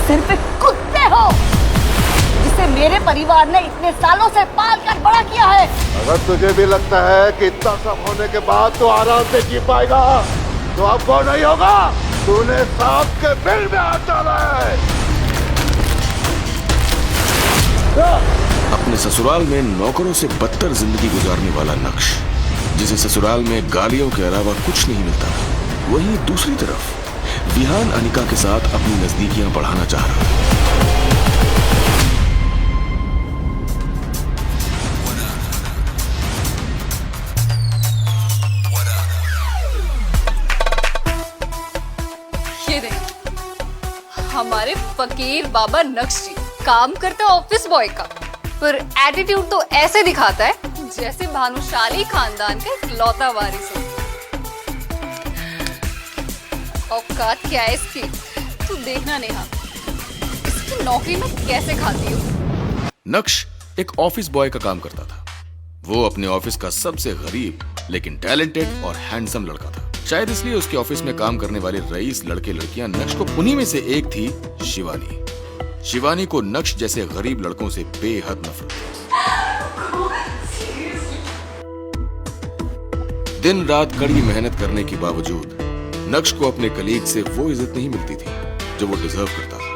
सिर पे कुत्ते हो, जिसे मेरे परिवार ने इतने सालों से पाल कर बड़ा किया है। अगर तुझे भी लगता है कि इतना सब होने के बाद तो आराम से जी पाएगा, तो अब वो नहीं होगा। तूने सांप के बिल में हाथ डाला है। अपने ससुराल में नौकरों से बदतर जिंदगी गुजारने वाला नक्श, जिसे ससुराल में गालियों के अलावा कुछ नहीं मिलता, वहीं दूसरी तरफ विहान अनिका के साथ अपनी नजदीकियां बढ़ाना चाह रहा है। ये देख, हमारे फकीर बाबा नक्श जी काम करता ऑफिस बॉय का, पर एटीट्यूड तो ऐसे दिखाता है जैसे भानुशाली खानदान का इकलौता वारिस हो। औकात क्या है इसकी, तू देखना नेहा, इसकी नौकरी में कैसे खाती हूँ। नक्श एक ऑफिस बॉय का काम करता था। वो अपने ऑफिस का सबसे गरीब लेकिन टैलेंटेड और हैंडसम लड़का था। शायद इसलिए उसके ऑफिस में काम करने वाले रईस लड़के लड़कियां नक्श को, उन्हीं में से एक थी शिवानी। शिवानी को नक्श जैसे गरीब लड़कों से बेहद नफरत थी। दिन रात कड़ी मेहनत करने के बावजूद नक्श को अपने कलीग से वो इज्जत नहीं मिलती थी जो वो डिजर्व करता था।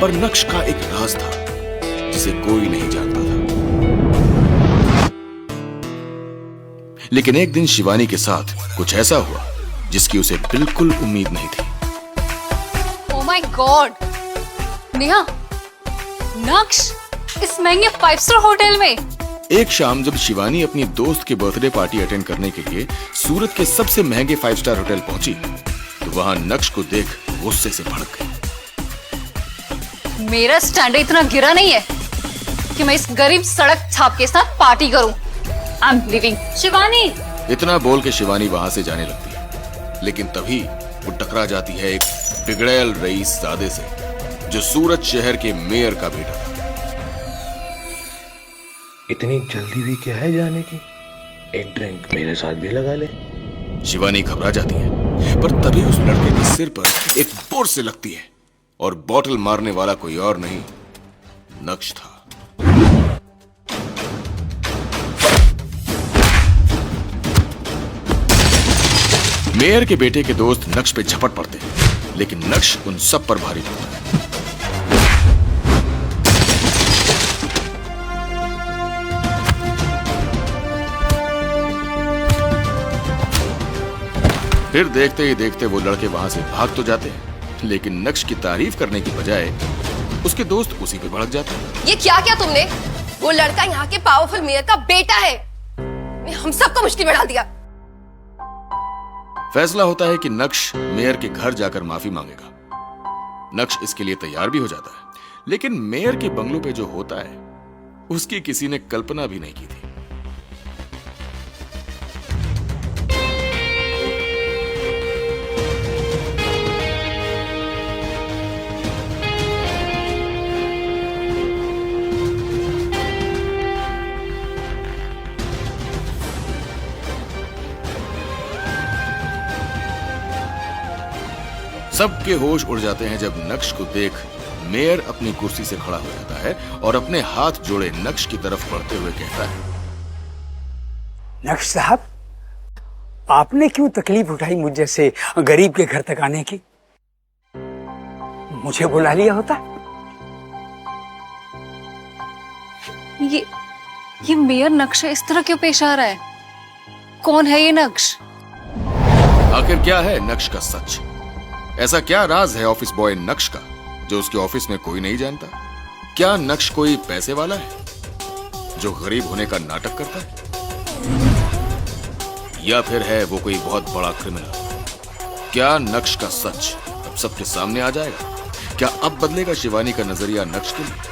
पर नक्श का एक राज था जिसे कोई नहीं जानता था। लेकिन एक दिन शिवानी के साथ कुछ ऐसा हुआ जिसकी उसे बिल्कुल उम्मीद नहीं थी। ओह माय गॉड, नेहा, नक्श इस महंगे 5 स्टार होटल में। एक शाम जब शिवानी अपनी दोस्त के बर्थडे पार्टी अटेंड करने के लिए सूरत के सबसे महंगे 5 स्टार होटल पहुंची, तो वहां नक्श को देख गुस्से से भड़क गई। मेरा स्टैंडर्ड इतना गिरा नहीं है कि मैं इस गरीब सड़क छाप के साथ पार्टी करूं। I am living. शिवानी, इतना बोल के शिवानी वहां से जाने लगती है, लेकिन तभी वो टकरा जाती है एक बिगड़ैल रईस ज़ादे से, जो सूरत शहर के मेयर का बेटा था। इतनी जल्दी भी क्या है जाने की? एक ड्रिंक मेरे साथ भी लगा ले। शिवानी घबरा जाती है, पर तभी उस लड़के के सिर पर एक बोर से लगती है और बॉटल मारने वाला कोई और नहीं, नक्श था। मेयर के बेटे के दोस्त नक्श पे झपट पड़ते हैं, लेकिन नक्श उन सब पर भारी पड़ता है। फिर देखते ही देखते वो लड़के वहां से भाग तो जाते हैं, लेकिन नक्श की तारीफ करने की बजाय उसके दोस्त उसी पे भड़क जाते हैं। ये क्या किया तुमने? वो लड़का यहाँ के पावरफुल मेयर का बेटा है, हम सबको मुश्किल में डाल दिया। फैसला होता है कि नक्श मेयर के घर जाकर माफी मांगेगा। नक्श इसके लिए तैयार भी हो जाता है, लेकिन मेयर के बंगलों पे जो होता है उसकी किसी ने कल्पना भी नहीं की थी। सबके होश उड़ जाते हैं जब नक्श को देख मेयर अपनी कुर्सी से खड़ा हो जाता है और अपने हाथ जोड़े नक्श की तरफ बढ़ते हुए कहता है, नक्श साहब, आपने क्यों तकलीफ उठाई मुझ जैसे गरीब के घर तक आने की? मुझे बुला लिया होता। ये मेयर नक्श इस तरह क्यों पेश आ रहा है? कौन है ये नक्श? आखिर क्या है नक्श का सच? ऐसा क्या राज है ऑफिस बॉय नक्श का जो उसके ऑफिस में कोई नहीं जानता? क्या नक्श कोई पैसे वाला है जो गरीब होने का नाटक करता है, या फिर है वो कोई बहुत बड़ा क्रिमिनल? क्या नक्श का सच अब सबके सामने आ जाएगा? क्या अब बदलेगा शिवानी का नजरिया नक्श के लिए?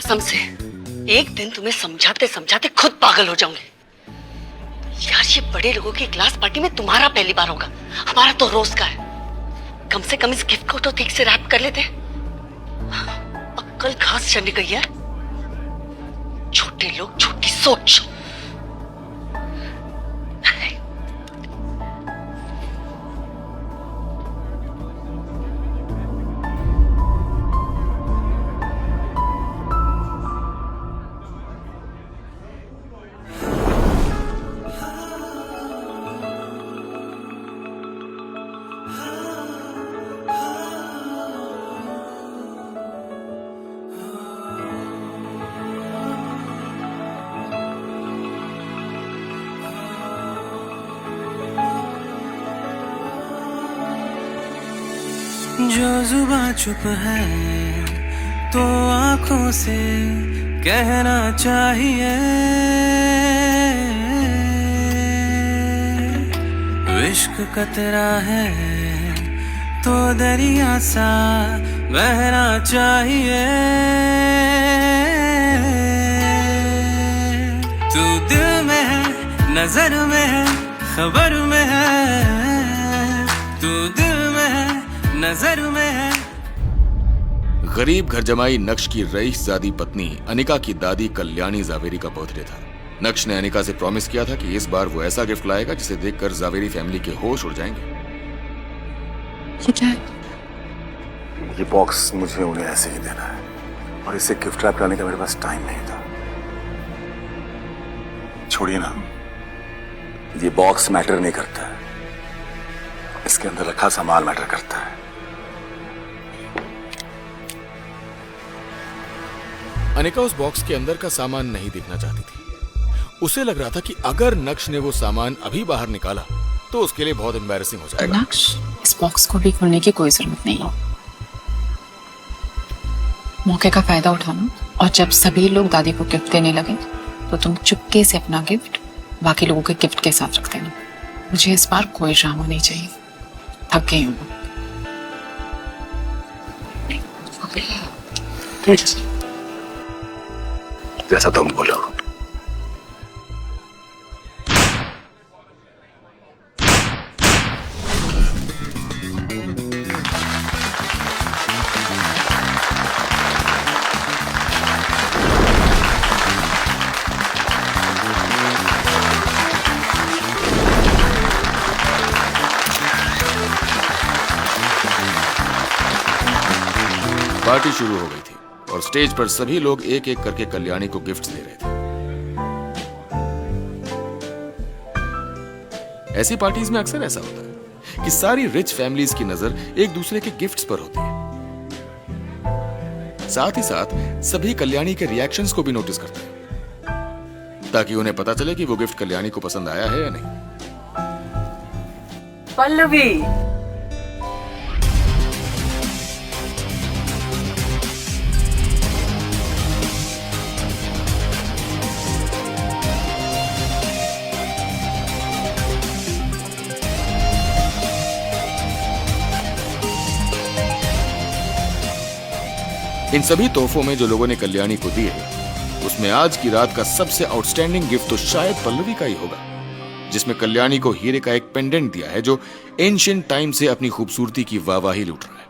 कसम से एक दिन तुम्हें समझाते समझाते खुद पागल हो जाऊंगी। यार ये बड़े लोगों की क्लास पार्टी में तुम्हारा पहली बार होगा, हमारा तो रोज का है। कम से कम इस गिफ्ट को तो ठीक से रैप कर लेते। अक्ल घास चढ़ने गई है। छोटे लोग छोटी सोच। जो जुबां चुप है तो आंखों से कहना चाहिए। इश्क कतरा है तो दरिया सा बहना चाहिए। तू दिल में है, नजर में है, खबर में है। तू दिल में है, नजर में है। गरीब घर जमाई नक्श की रईसजादी पत्नी अनिका की दादी कल्याणी जावेरी का बर्थडे था। नक्श ने अनिका से प्रॉमिस किया था कि इस बार वो ऐसा गिफ्ट लाएगा जिसे देखकर जावेरी फैमिली के होश उड़ जाएंगे। ये क्या है? ये बॉक्स मुझे उन्हें ऐसे ही देना है और इसे गिफ्ट रैप करने का मेरे पास टाइम नहीं था। छोड़िए ना, ये बॉक्स मैटर नहीं करता है, इसके अंदर रखा सामान मैटर करता है। अनिका उस बॉक्स के अंदर का सामान नहीं देखना चाहती थी। उसे लग रहा था कि अगर नक्श ने वो सामान अभी बाहर निकाला तो उसके लिए बहुत एम्बैरेसिंग हो जाएगा। नक्श, इस बॉक्स को भी खोलने की कोई जरूरत नहीं है। मौके का फायदा उठाना और जब सभी लोग दादी को गिफ्ट देने लगे तो तुम चुपके से अपना गिफ्ट बाकी लोगों के गिफ्ट के साथ रख देना। मुझे इस बार कोई ड्रामा नहीं चाहिए, थक गई हूँ। जैसा तुम बोलो। पार्टी शुरू हो गई थी और स्टेज पर सभी लोग एक एक करके कल्याणी को गिफ्ट्स दे रहे थे। ऐसी पार्टीज में अक्सर ऐसा होता है कि सारी रिच फैमिलीज की नजर एक दूसरे के गिफ्ट्स पर होती है। साथ ही साथ सभी कल्याणी के रिएक्शंस को भी नोटिस करते हैं ताकि उन्हें पता चले कि वो गिफ्ट कल्याणी को पसंद आया है या नहीं। पल्लवी, इन सभी तोहफों में जो लोगों ने कल्याणी को दिए उसमें आज की रात का सबसे आउटस्टैंडिंग गिफ्ट तो शायद पल्लवी का ही होगा, जिसमें कल्याणी को हीरे का एक पेंडेंट दिया है जो एंशिएंट टाइम से अपनी खूबसूरती की वाहवाही लूट रहा है।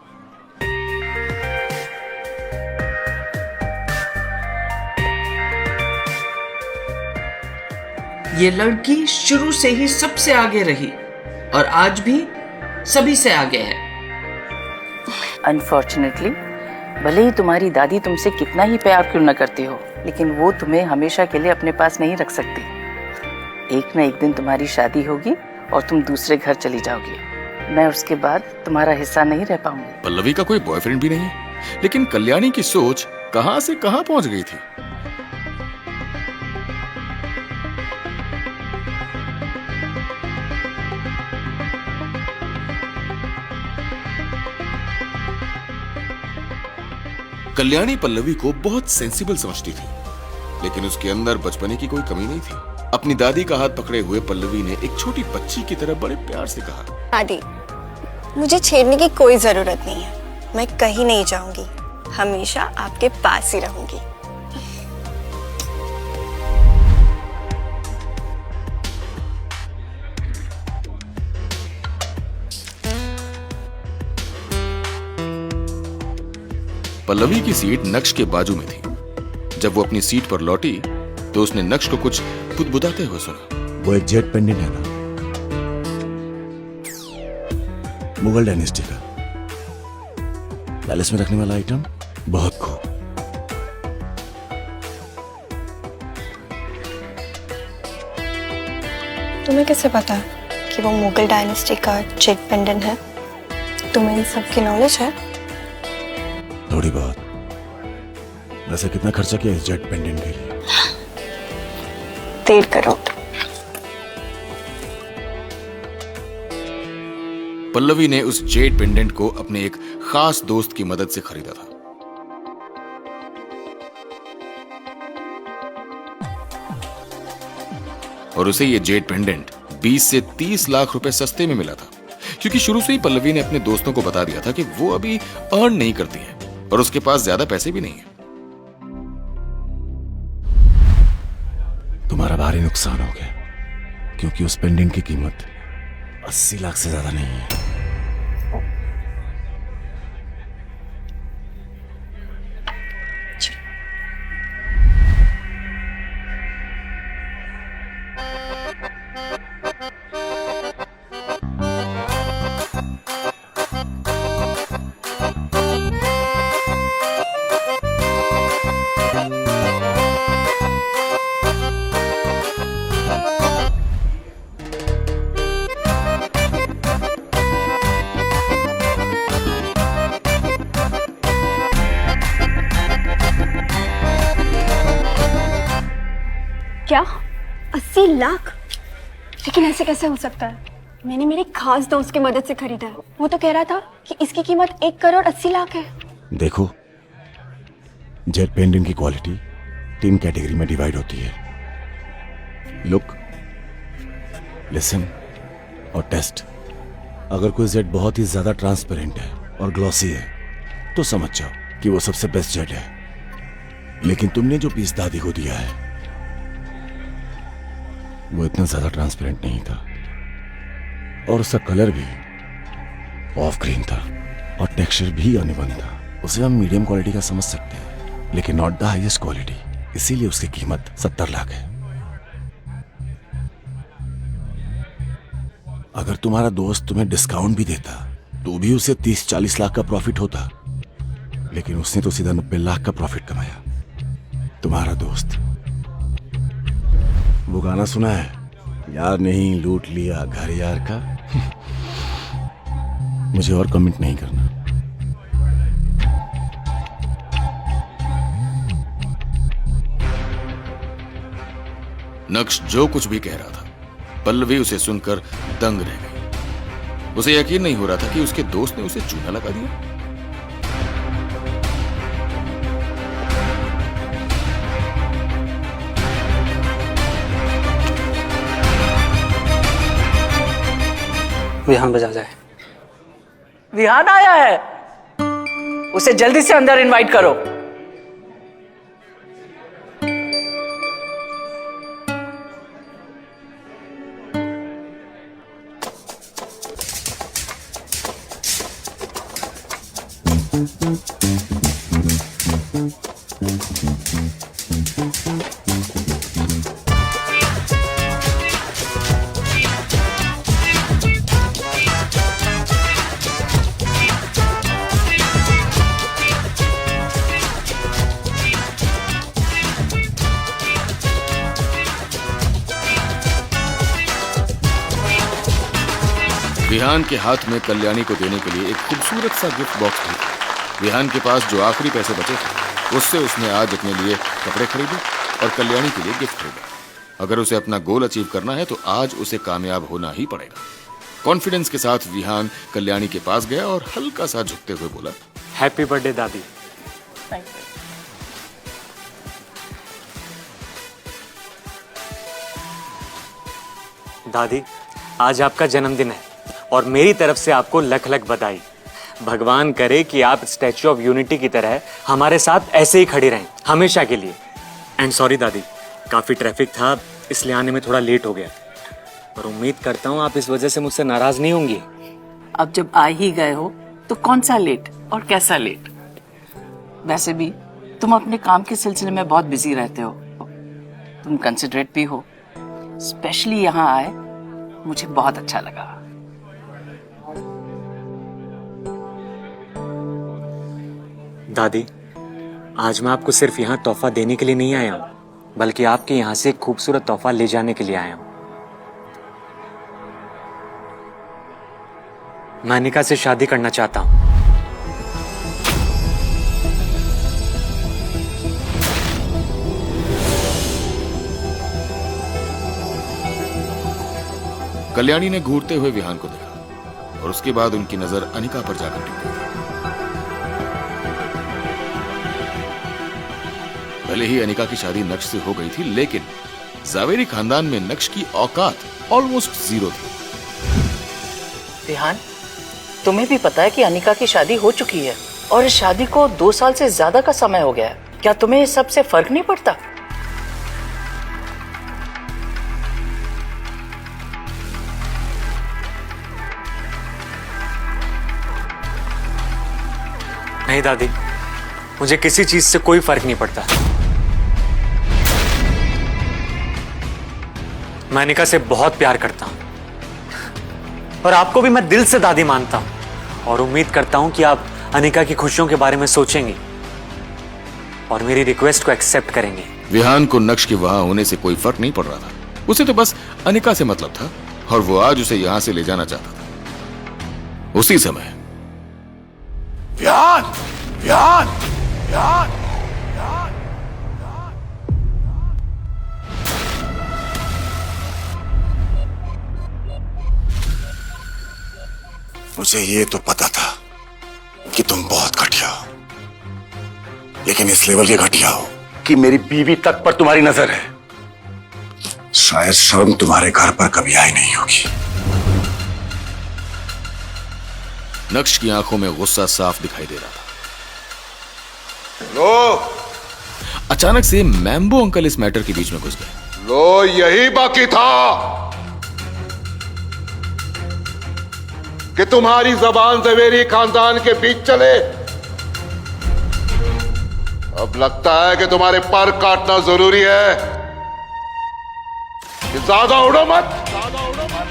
ये लड़की शुरू से ही सबसे आगे रही और आज भी सभी से आगे है। अनफॉर्चुनेटली भले ही तुम्हारी दादी तुमसे कितना ही प्यार क्यों न करती हो, लेकिन वो तुम्हें हमेशा के लिए अपने पास नहीं रख सकती। एक न एक दिन तुम्हारी शादी होगी और तुम दूसरे घर चली जाओगी। मैं उसके बाद तुम्हारा हिस्सा नहीं रह पाऊंगी। पल्लवी का कोई बॉयफ्रेंड भी नहीं है, लेकिन कल्याणी की सोच कहां से कहां पहुंच गई थी। कल्याणी पल्लवी को बहुत सेंसिबल समझती थी, लेकिन उसके अंदर बचपने की कोई कमी नहीं थी। अपनी दादी का हाथ पकड़े हुए पल्लवी ने एक छोटी बच्ची की तरह बड़े प्यार से कहा, दादी, मुझे छेड़ने की कोई जरूरत नहीं है। मैं कहीं नहीं जाऊंगी, हमेशा आपके पास ही रहूंगी। पल्लवी की सीट नक्श के बाजू में थी। जब वो अपनी सीट पर लौटी तो उसने नक्श को कुछ बुदबुदाते हुए सुना। वो एक जेट पेंडेंट है ना, मुगल डायनेस्टी का, पैलेस में रखने वाला आइटम, बहुत खूब। तुम्हें कैसे पता कि वो मुगल डायनेस्टी का जेट पेंडेंट है? तुम्हें इन सब की नॉलेज है? थोड़ी बहुत। वैसे कितना खर्चा किया इस जेट पेंडेंट के लिए? 1.5 करोड़। पल्लवी ने उस जेट पेंडेंट को अपने एक खास दोस्त की मदद से खरीदा था। और उसे ये जेट पेंडेंट 20 से 30 लाख रुपए सस्ते में मिला था, क्योंकि शुरू से ही पल्लवी ने अपने दोस्तों को बता दिया था कि वो अभी अर्न नहीं करती है और उसके पास ज्यादा पैसे भी नहीं है। तुम्हारा भारी नुकसान हो गया, क्योंकि उस पेंडेंट की कीमत 80 लाख से ज्यादा नहीं है। क्या 80 लाख? लेकिन ऐसे कैसे हो सकता है? मैंने मेरे खास दोस्त की मदद से खरीदा है। वो तो कह रहा था कि इसकी कीमत 1 करोड़ 80 लाख है। देखो, जेट पेंडेंट की क्वालिटी 3 कैटेगरी में डिवाइड होती है: लुक, लिसन और टेस्ट। अगर कोई जेट बहुत ही ज्यादा ट्रांसपेरेंट है और ग्लॉसी है तो समझ जाओ कि वो सबसे बेस्ट जेट है। लेकिन तुमने जो पीस दादी को दिया है वो इतना ज्यादा ट्रांसपेरेंट नहीं था, और उसका कलर भी ऑफ ग्रीन था और टेक्सचर भी अनइवन था। उसे हम मीडियम क्वालिटी का समझ सकते हैं, लेकिन नॉट द हाईएस्ट क्वालिटी। इसीलिए उसकी कीमत 70 लाख है। अगर तुम्हारा दोस्त तुम्हें डिस्काउंट भी देता तो भी उसे 30-40 लाख का प्रॉफिट होता, लेकिन उसने तो सीधा 90 लाख का प्रॉफिट कमाया। तुम्हारा दोस्त। वो गाना सुना है, यार नहीं लूट लिया घर यार का? मुझे और कमेंट नहीं करना। नक्श जो कुछ भी कह रहा था, पल्लवी उसे सुनकर दंग रह गई। उसे यकीन नहीं हो रहा था कि उसके दोस्त ने उसे चूना लगा दिया। विहान बजा जाए। विहान आया है, उसे जल्दी से अंदर इनवाइट करो। विहान के हाथ में कल्याणी को देने के लिए एक खूबसूरत सा गिफ्ट बॉक्स भी था। विहान के पास जो आखिरी पैसे बचे थे उससे उसने आज अपने लिए कपड़े खरीदे और कल्याणी के लिए गिफ्ट खरीदा। अगर उसे अपना गोल अचीव करना है तो आज उसे कामयाब होना ही पड़ेगा। कॉन्फिडेंस के साथ विहान कल्याणी के पास गया और हल्का सा झुकते हुए बोला, हैप्पी बर्थडे दादी। दादी, आज आपका जन्मदिन है और मेरी तरफ से आपको लख लख बधाई। भगवान करे कि आप स्टैच्यू ऑफ यूनिटी की तरह हमारे साथ ऐसे ही खड़ी रहें हमेशा के लिए। एंड सॉरी दादी, काफी ट्रैफिक था इसलिए आने में थोड़ा लेट हो गया, पर उम्मीद करता हूँ आप इस वजह से मुझसे नाराज नहीं होंगी। अब जब आ ही गए हो तो कौन सा लेट और कैसा लेट? वैसे भी तुम अपने काम के सिलसिले में बहुत बिजी रहते हो, तुम कंसिडरेट भी हो। स्पेशली यहाँ आए मुझे बहुत अच्छा लगा। दादी, आज मैं आपको सिर्फ यहाँ तोहफा देने के लिए नहीं आया हूँ, बल्कि आपके यहाँ से एक खूबसूरत तोहफा ले जाने के लिए आया हूँ। मैं अनिका से शादी करना चाहता हूँ। कल्याणी ने घूरते हुए विहान को देखा और उसके बाद उनकी नजर अनिका पर जाकर टिकी। भले ही अनिका की शादी नक्श से हो गई थी, लेकिन जावेरी खानदान में नक्श की औकात ऑलमोस्ट जीरो थी। विहान, तुम्हें भी पता है कि अनिका की शादी हो चुकी है और इस शादी को 2 साल से ज्यादा का समय हो गया है। क्या तुम्हें इस सब से फर्क नहीं पड़ता? नहीं दादी, मुझे किसी चीज से कोई फर्क नहीं पड़ता। मैं अनिका से बहुत प्यार करता हूं और आपको भी मैं दिल से दादी मानता हूं और उम्मीद करता हूं कि आप अनिका की खुशियों के बारे में सोचेंगे और मेरी रिक्वेस्ट को एक्सेप्ट करेंगे। विहान को नक्श के वहां होने से कोई फर्क नहीं पड़ रहा था। उसे तो बस अनिका से मतलब था और वो आज उसे यहां से ले जाना चाहता था। उसी समय विहान, विहान, विहान, मुझे ये तो पता था कि तुम बहुत घटिया हो, लेकिन इस लेवल के घटिया हो कि मेरी बीवी तक पर तुम्हारी नजर है। शायद शर्म तुम्हारे घर पर कभी आई नहीं होगी। नक्श की आंखों में गुस्सा साफ दिखाई दे रहा था। लो, अचानक से मैम्बो अंकल इस मैटर के बीच में घुस गए। लो, यही बाकी था कि तुम्हारी जबान ज़वेरी खानदान के बीच चले। अब लगता है कि तुम्हारे पर काटना जरूरी है। कि ज्यादा उड़ो मत, ज्यादा उड़ो मत।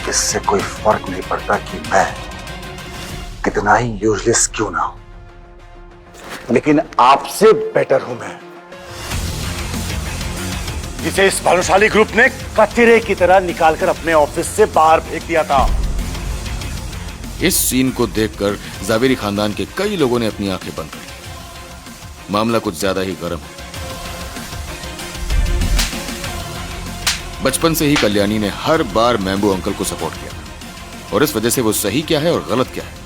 इससे कोई फर्क नहीं पड़ता कि मैं कितना ही यूजलेस क्यों ना हूं, लेकिन आपसे बेटर हूं मैं, जिसे इस भानुशाली ग्रुप ने कचरे की तरह निकालकर अपने ऑफिस से बाहर फेंक दिया था। इस सीन को देखकर जावेरी खानदान के कई लोगों ने अपनी आंखें बंद कर ली। मामला कुछ ज्यादा ही गर्म है। बचपन से ही कल्याणी ने हर बार मैम्बो अंकल को सपोर्ट किया था और इस वजह से वो सही क्या है और गलत क्या है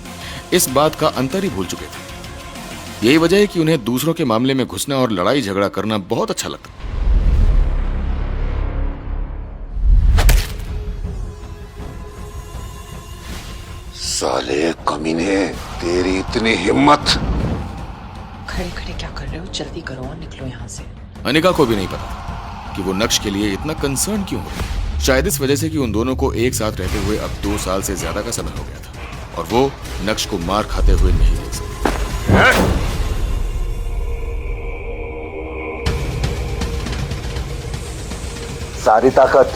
इस बात का अंतर ही भूल चुके थे। यही वजह है कि उन्हें दूसरों के मामले में घुसना और लड़ाई झगड़ा करना बहुत अच्छा लगता। साले कमीने, तेरी इतनी हिम्मत। खड़े खड़े क्या कर रहे हो? जल्दी करो और निकलो यहाँ से। अनिका को भी नहीं पता कि वो नक्श के लिए इतना कंसर्न क्यों हो। शायद इस वजह से कि उन दोनों को एक साथ रहते हुए अब 2 साल से ज्यादा का समय हो गया था और वो नक्श को मार खाते हुए नहीं देख सकती। सारी ताकत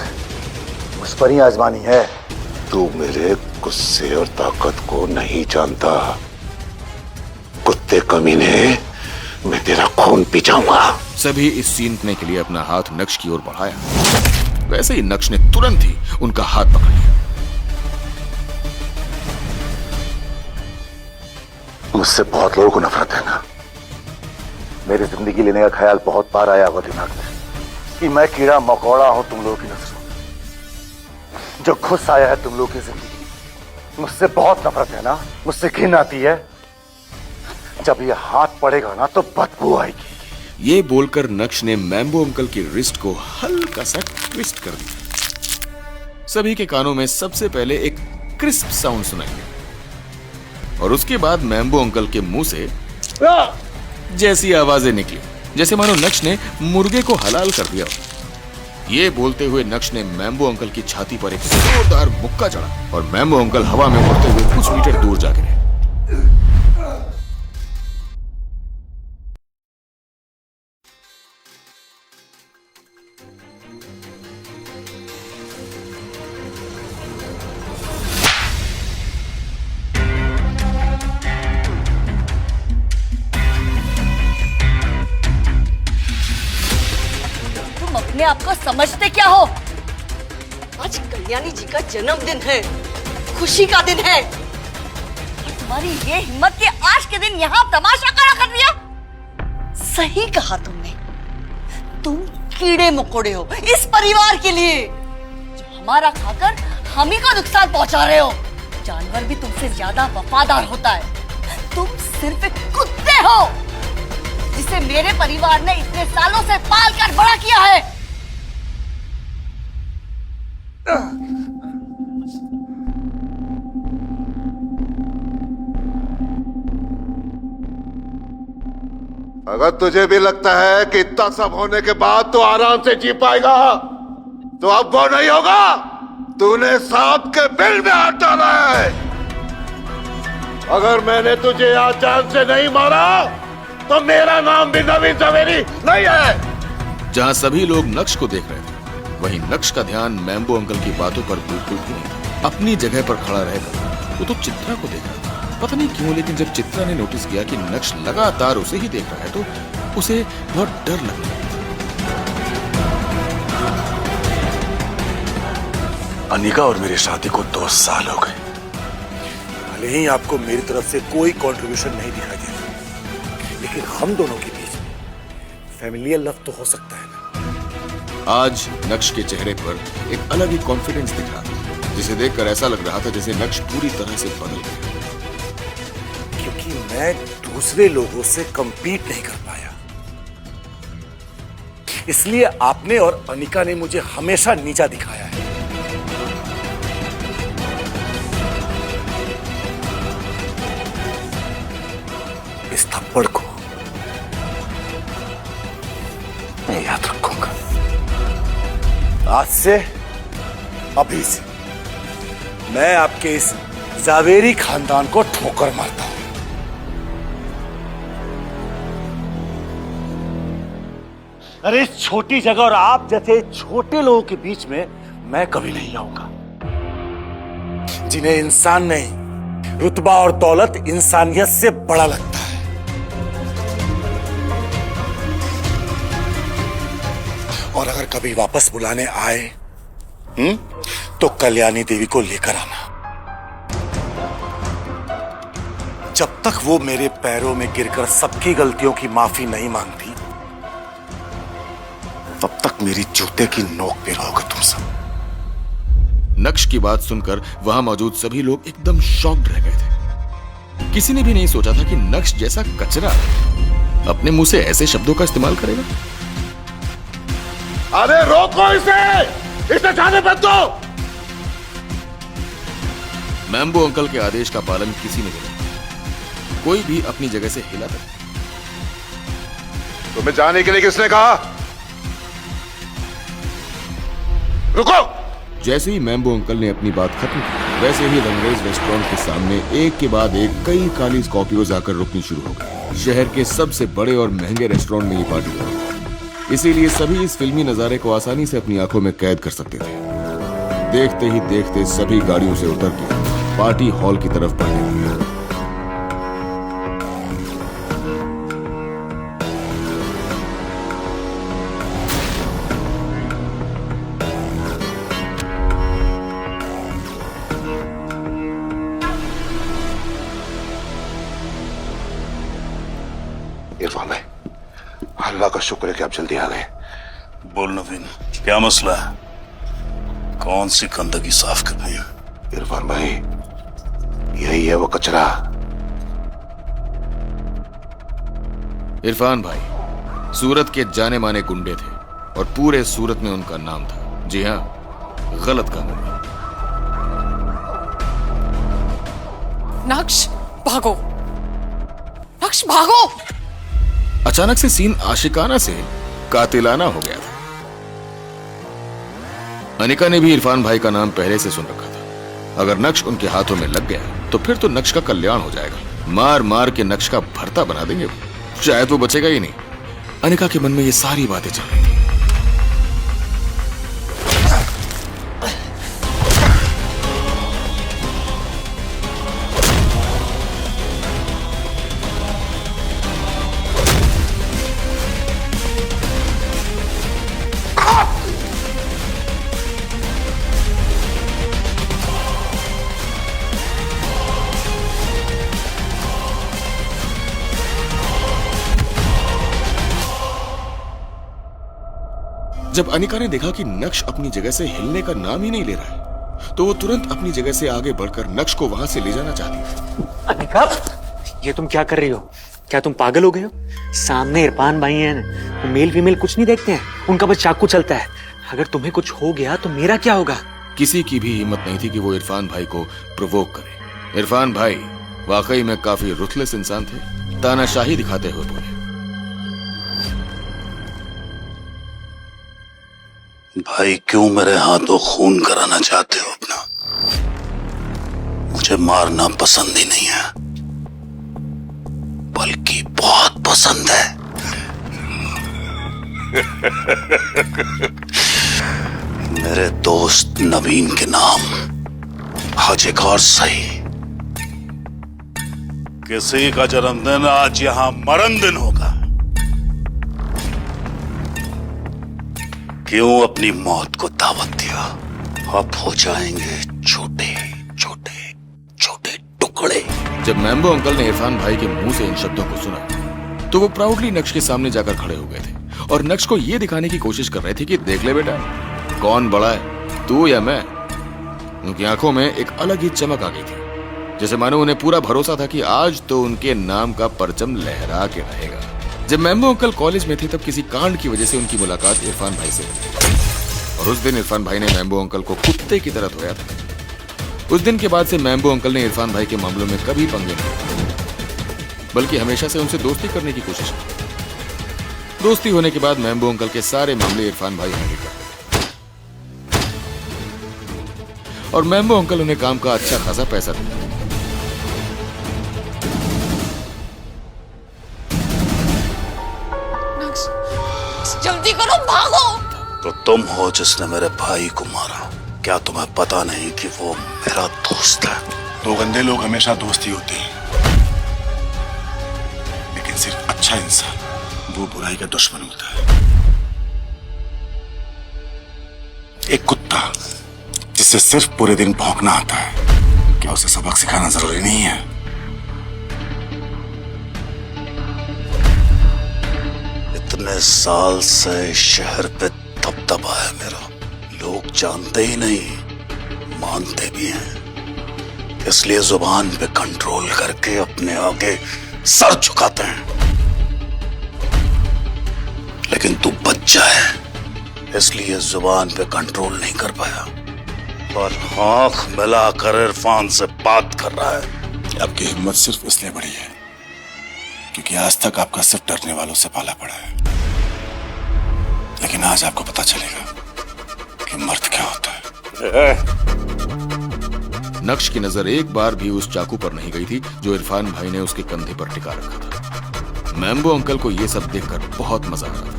मुझ पर ही आजमानी है। तू मेरे गुस्से और ताकत को नहीं जानता। कुत्ते कमीने, मैं तेरा खून पी जाऊंगा। सभी इस सीन के लिए अपना हाथ नक्श की ओर बढ़ाया। वैसे ही नक्श ने तुरंत ही उनका हाथ पकड़ लिया। मुझसे बहुत लोगों को नफरत है ना। मेरी जिंदगी लेने का ख्याल बहुत बार आया होगा दिमाग में कि मैं कीड़ा मकोड़ा हूं तुम लोगों की नजरों में, जो घुस आया है तुम लोगों की जिंदगी। मुझसे बहुत नफरत है ना, मुझसे घिन आती है। जब ये हाथ पड़ेगा ना तो बदबू आएगी। ये बोलकर नक्श ने मैम्बो अंकल की रिस्ट को हल्का सा ट्विस्ट कर दिया। सभी के कानों में सबसे पहले एक क्रिस्प साउंड सुनाई दिया और उसके बाद मैम्बो अंकल के मुंह से जैसी आवाजें निकली जैसे मानो नक्श ने मुर्गे को हलाल कर दिया। ये बोलते हुए नक्श ने मैम्बो अंकल की छाती पर एक जोरदार मुक्का चढ़ा और मैम्बो अंकल हवा में उड़ते हुए कुछ मीटर दूर जा गिरे। अपने आप को समझते क्या हो? आज कल्याणी जी का जन्मदिन है, खुशी का दिन है, और तुम्हारी ये हिम्मत कि आज के दिन यहाँ तमाशा खड़ा कर दिया। सही कहा तुमने, तुम कीड़े मकोड़े हो इस परिवार के लिए, जो हमारा खाकर हम ही को नुकसान पहुंचा रहे हो। जानवर भी तुमसे ज्यादा वफादार होता है। तुम सिर्फ एक कुत्ते हो जिसे मेरे परिवार ने इतने सालों से पाल कर बड़ा किया है। अगर तुझे भी लगता है कि इतना सब होने के बाद तो आराम से जी पाएगा, तो अब वो नहीं होगा। तूने सांप के बिल में हाथ डाला है। अगर मैंने तुझे आज जान से नहीं मारा तो मेरा नाम भी नवीन जवेरी नहीं है। जहां सभी लोग नक्श को देख रहे थे, वहीं नक्श का ध्यान मैम्बो अंकल की बातों पर बिल्कुल भी नहीं। अपनी जगह पर खड़ा रहकर वो तो चित्रा को देख रहा था। पता नहीं क्यों, लेकिन जब चित्रा ने नोटिस किया कि नक्श लगातार उसे ही देख रहा है, तो उसे बहुत डर लगने लगा। अनिका और मेरी शादी को 2 साल हो गए। भले ही आपको मेरी तरफ से कोई कंट्रीब्यूशन नहीं दिखाई दे रहा, लेकिन हम दोनों के बीच फैमिलियल लव तो हो सकता है ना। आज नक्श के चेहरे पर एक अलग ही कॉन्फिडेंस दिख रहा था, जिसे देखकर ऐसा लग रहा था जैसे नक्श पूरी तरह से बदल गया। क्योंकि मैं दूसरे लोगों से कंपीट नहीं कर पाया, इसलिए आपने और अनिका ने मुझे हमेशा नीचा दिखाया है। इस थप्पड़ को मैं याद रखूंगा। आज से, अभी से मैं आपके इस जावेरी खानदान को ठोकर मारता हूं। अरे इस छोटी जगह और आप जैसे छोटे लोगों के बीच में मैं कभी नहीं आऊंगा, जिन्हें इंसान नहीं, रुतबा और दौलत इंसानियत से बड़ा लगता है। और अगर कभी वापस बुलाने आए तो कल्याणी देवी को लेकर आना। जब तक वो मेरे पैरों में गिरकर सबकी गलतियों की माफी नहीं मांगती, तब तक मेरी जूते की नोक पे रहोगे तुम सब। नक्श की बात सुनकर वहां मौजूद सभी लोग एकदम शॉक्ड रह गए थे। किसी ने भी नहीं सोचा था कि नक्श जैसा कचरा अपने मुंह से ऐसे शब्दों का इस्तेमाल करेगा। अरे रोको इसे जाने मत दो। मैम्बो अंकल के आदेश का पालन किसी ने किया। कोई भी अपनी जगह से हिला तक। तुम्हें जाने के लिए किसने कहा? रुको। जैसे ही मैम्बो अंकल ने अपनी बात खत्म की, वैसे ही रंगरेज रेस्टोरेंट के सामने एक के बाद एक कई काली स्कॉर्पियोज आकर रुकनी शुरू हो गई। शहर के सबसे बड़े और महंगे रेस्टोरेंट में ये पार्टी हुई, इसीलिए सभी इस फिल्मी नजारे को आसानी से अपनी आंखों में कैद कर सकते थे। देखते ही देखते सभी गाड़ियों से उतर के पार्टी हॉल की तरफ बढ़ने लगे। इरफान भाई, अल्लाह का शुक्र है कि आप जल्दी आ गए। बोल नवीन, क्या मसला है? कौन सी गंदगी साफ करनी है? इरफान भाई, यही है वो कचरा। इरफान भाई सूरत के जाने माने गुंडे थे और पूरे सूरत में उनका नाम था। जी हाँ, गलत काम हुआ। नक्श भागो, नक्श भागो। अचानक से सीन आशिकाना से कातिलाना हो गया था। अनिका ने भी इरफान भाई का नाम पहले से सुन रखा था। अगर नक्श उनके हाथों में लग गया तो फिर तो नक्श का कल्याण हो जाएगा। मार मार के नक्श का भरता बना देंगे, शायद वो बचेगा ही नहीं। अनिका के मन में ये सारी बातें चल रही थी। जब अनिका ने देखा कि नक्श अपनी जगह से हिलने का नाम ही नहीं ले रहा है, तो वो तुरंत अपनी जगह से आगे बढ़कर नक्श को वहां से ले जाना चाहती थी। अनिका, ये तुम क्या कर रही हो? क्या तुम पागल हो गए हो? सामने इरफान भाई हैं, वो मेल फीमेल कुछ नहीं देखते हैं, उनका बस चाकू चलता है। अगर तुम्हें कुछ हो गया तो मेरा क्या होगा? किसी की भी हिम्मत नहीं थी कि वो इरफान भाई को प्रोवोक करे। इरफान भाई वाकई में काफी रुथलेस इंसान थे। तानाशाही दिखाते हुए बोले, भाई क्यों मेरे हाथों खून कराना चाहते हो अपना? मुझे मारना पसंद ही नहीं है, बल्कि बहुत पसंद है। मेरे दोस्त नवीन के नाम आज एक और सही। किसी का जन्मदिन आज यहां मरण दिन होगा। क्यों अपनी मौत को दावत दिया? अब हो जाएंगे छोटे छोटे छोटे टुकड़े। जब मैम्बो अंकल ने इरफान भाई के मुंह से इन शब्दों को सुना तो वो प्राउडली नक्श के सामने जाकर खड़े हो गए थे और नक्श को ये दिखाने की कोशिश कर रहे थे कि देख ले बेटा, कौन बड़ा है, तू या मैं। उनकी आंखों में एक अलग ही चमक आ गई थी, जैसे मानो उन्हें पूरा भरोसा था कि आज तो उनके नाम का परचम लहरा के रहेगा। जब मैम्बो अंकल कॉलेज में थे तब किसी कांड की वजह से उनकी मुलाकात इरफान भाई से हुई और उस दिन इरफान भाई ने मैम्बो अंकल को कुत्ते की तरह धोया था। उस दिन के बाद से मैम्बो अंकल ने इरफान भाई के मामलों में कभी पंगे नहीं, बल्कि हमेशा से उनसे दोस्ती करने की कोशिश की। दोस्ती होने के बाद मैम्बो अंकल के सारे मामले इरफान भाई हैंडल करते और मैम्बो अंकल उन्हें काम का अच्छा खासा पैसा देते। जल्दी करो, भागो। तो तुम हो जिसने मेरे भाई को मारा। क्या तुम्हें पता नहीं कि वो मेरा दोस्त है? दो गंदे लोग हमेशा दोस्ती होते हैं, लेकिन सिर्फ अच्छा इंसान वो बुराई का दुश्मन होता है। एक कुत्ता जिसे सिर्फ पूरे दिन भौंकना आता है, क्या उसे सबक सिखाना जरूरी नहीं है? इतने साल से शहर पे दबदबा है मेरा, लोग जानते ही नहीं, मानते भी हैं, इसलिए जुबान पे कंट्रोल करके अपने आगे सर झुकाते हैं। लेकिन तू बच्चा है, इसलिए जुबान पे कंट्रोल नहीं कर पाया और आंख मिलाकर इरफान से बात कर रहा है। आपकी हिम्मत सिर्फ इसलिए बढ़ी है क्योंकि आज तक आपका सिर्फ डरने वालों से पाला पड़ा है, लेकिन आज आपको पता चलेगा कि मर्द क्या होता है। नक्श की नजर एक बार भी उस चाकू पर नहीं गई थी जो इरफान भाई ने उसके कंधे पर टिका रखा था। मैम्बो अंकल को यह सब देखकर बहुत मजा आ रहा था।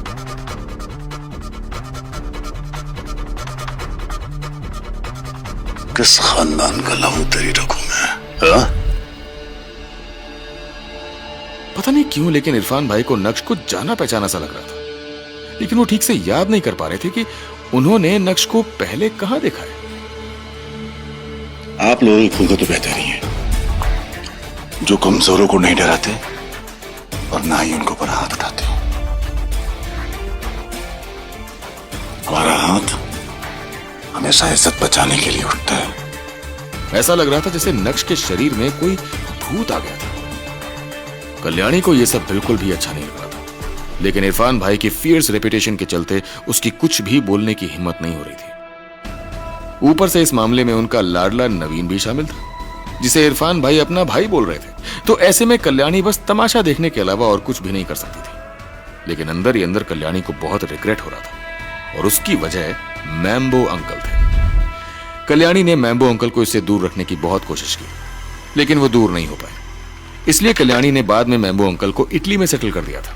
किस खानदान का लहू तेरी रगों में है? पता नहीं क्यों, लेकिन इरफान भाई को नक्श को जाना पहचाना सा लग रहा था, लेकिन वो ठीक से याद नहीं कर पा रहे थे कि उन्होंने नक्श को पहले कहां देखा है। आप लोगों की भूल तो बेहतर ही है, जो कमजोरों को नहीं डराते और ना ही उनको पर हाथ उठाते। हमारा हाथ हमेशा इज्जत बचाने के लिए उठता है। ऐसा लग रहा था जैसे नक्श के शरीर में कोई भूत आ गया था। कल्याणी को यह सब बिल्कुल भी अच्छा नहीं लग रहा था, लेकिन इरफान भाई की फियर्स रेपुटेशन के चलते उसकी कुछ भी बोलने की हिम्मत नहीं हो रही थी। ऊपर से इस मामले में उनका लाडला नवीन भी शामिल था, जिसे इरफान भाई अपना भाई बोल रहे थे। तो ऐसे में कल्याणी बस तमाशा देखने के अलावा और कुछ भी नहीं कर सकती थी। लेकिन अंदर ही अंदर कल्याणी को बहुत रिग्रेट हो रहा था और उसकी वजह मैम्बो अंकल थे। कल्याणी ने मैम्बो अंकल को इससे दूर रखने की बहुत कोशिश की, लेकिन वो दूर नहीं हो पाए। इसलिए कल्याणी ने बाद में मैम्बो अंकल को इटली में सेटल कर दिया था।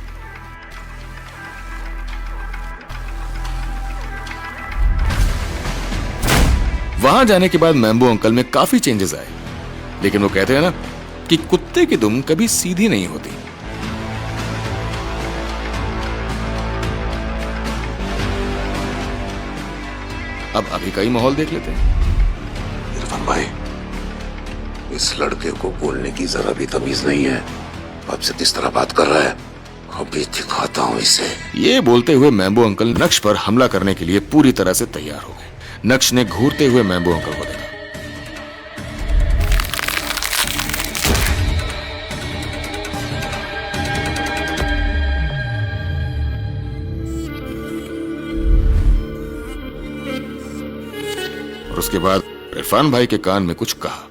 वहां जाने के बाद मैम्बो अंकल में काफी चेंजेस आए, लेकिन वो कहते हैं ना कि कुत्ते की दुम कभी सीधी नहीं होती। अब अभी का ही माहौल देख लेते हैं। इरफान भाई, इस लड़के को बोलने की जरा भी तमीज नहीं है। आपसे किस तरह बात कर रहा है, अभी दिखाता हूं इसे। ये बोलते हुए मैम्बो अंकल नक्श पर हमला करने के लिए पूरी तरह से तैयार हो गए। नक्श ने घूरते हुए मैम्बो अंकल को देखा। और उसके बाद इरफान भाई के कान में कुछ कहा।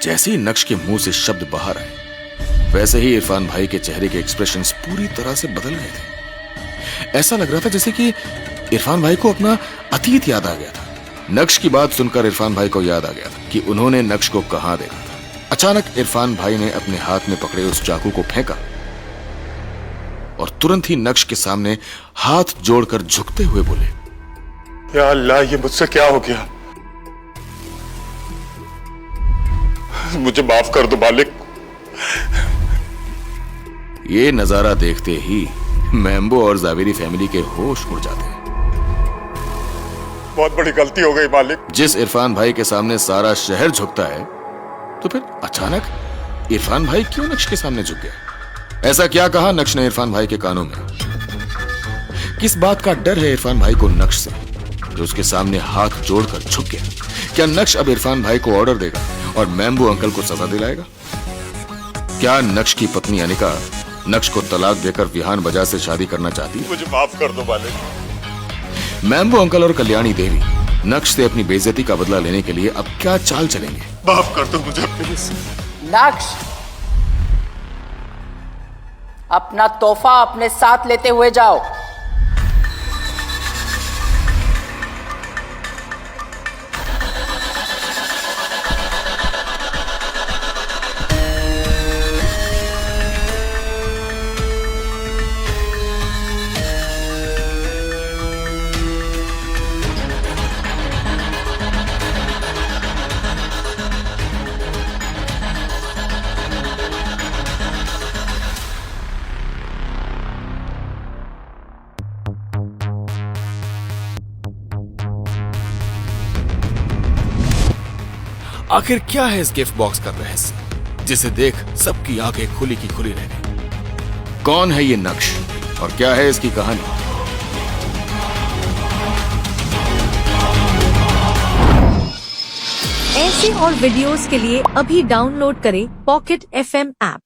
जैसे ही नक्श के मुंह से शब्द बाहर आए, वैसे ही इरफान भाई के चेहरे के एक्सप्रेशंस पूरी तरह से बदल गए थे। ऐसा लग रहा था जैसे कि इरफान भाई को अपना अतीत याद आ गया था। नक्श की बात सुनकर इरफान भाई को याद आ गया था कि उन्होंने नक्श को कहां देखा था। अचानक इरफान भाई ने अपने हाथ में पकड़े उस चाकू को फेंका और तुरंत ही नक्श के सामने हाथ जोड़कर झुकते हुए बोले, या अल्लाह, ये मुझसे क्या हो गया? मुझे माफ कर दो मालिक। ये नजारा देखते ही मैम्बो और जावेरी फैमिली के होश उड़ जाते हैं। बहुत बड़ी गलती हो गई मालिक। जिस इरफान भाई के सामने सारा शहर झुकता है, तो फिर अचानक इरफान भाई क्यों नक्श के सामने झुक गया? ऐसा क्या कहा नक्श ने इरफान भाई के कानों में? किस बात का डर है इरफान भाई को नक्श से, जो उसके सामने हाथ जोड़कर झुक गया? क्या नक्श अब इरफान भाई को ऑर्डर देगा और मैम्बो अंकल को सजा दिलाएगा? क्या नक्श की पत्नी अनिका नक्श को तलाक देकर विहान बजाज से शादी करना चाहती है? मुझे माफ कर दो मालिक। मैम्बो अंकल और कल्याणी देवी नक्श से अपनी बेइज्जती का बदला लेने के लिए अब क्या चाल चलेंगे? माफ कर दो मुझे प्लीज। नक्श, अपना तोहफा अपने साथ लेते हुए जाओ। आखिर क्या है इस गिफ्ट बॉक्स का रहस्य, जिसे देख सबकी आंखें खुली की खुली रह गई? कौन है ये नक्श और क्या है इसकी कहानी? ऐसे और वीडियोस के लिए अभी डाउनलोड करें पॉकेट FM ऐप।